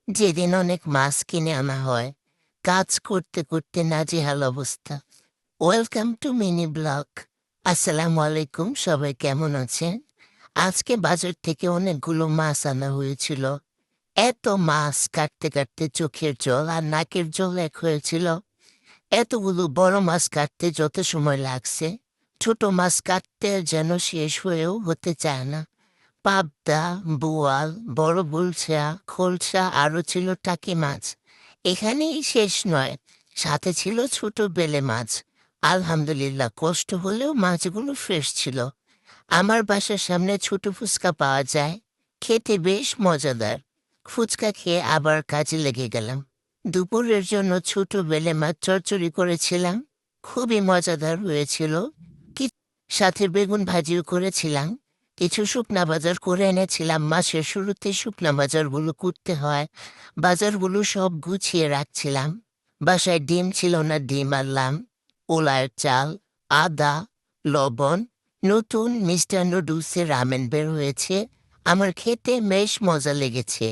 যেদিন অনেক মাছ কিনে আনা হয়, কাজ করতে করতে নাজেহাল অবস্থা। Welcome to mini blog. আসসালামু আলাইকুম, সবাই কেমন আছেন? আজকে বাজার থেকে অনেকগুলো মাছ আনা হয়েছিল। এত মাছ কাটতে কাটতে চোখের জল আর নাকের জল এক হয়েছিল। এতগুলো বড় মাছ কাটতে যত সময় লাগছে, ছোট মাছ কাটতে যেন শেষ হয়েও হতে চায় না। পাবদা, বোয়াল, বড় গুলশা, খোলসা আরও ছিল টাকি মাছ। এখানেই শেষ নয়, সাথে ছিল ছোট বেলে মাছ। আলহামদুলিল্লাহ, কষ্ট হলেও মাছগুলো ফ্রেশ ছিল। আমার বাসার সামনে ছোট ফুচকা পাওয়া যায়, খেতে বেশ মজাদার। ফুচকা খেয়ে আবার কাজে লেগে গেলাম। দুপুরের জন্য ছোট বেলে মাছ চচ্চড়ি করেছিলাম, খুবই মজাদার হয়েছিল। কি সাথে বেগুন ভাজিও করেছিলাম। কিছু শুকনা বাজার করে এনেছিলাম, মাসের শুরুতে শুকনা বাজারগুলো করতে হয়। বাজারগুলো সব গুছিয়ে রাখছিলাম। বাসায় ডিম ছিল না, ডিম আনলাম। পোলার চাল, আদা, লবণ। নতুন মিস্টার নুডলসের রামেন বের হয়েছে, আমার খেতে বেশ মজা লেগেছে,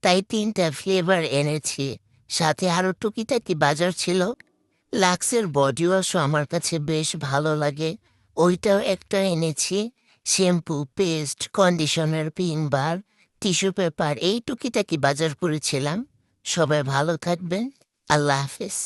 তাই 3টা ফ্লেভার এনেছি। সাথে আরও টুকিটাকি বাজার ছিল। লাক্সের বডি ওয়াশও আমার কাছে বেশ ভালো লাগে, ওইটাও একটা এনেছি। শ্যাম্পু, পেস্ট, কন্ডিশনার, পিনবার, টিস্যু পেপার, এই টুকিটাকি বাজার করেছিলাম। সবাই ভালো থাকবেন। আল্লাহ হাফেজ।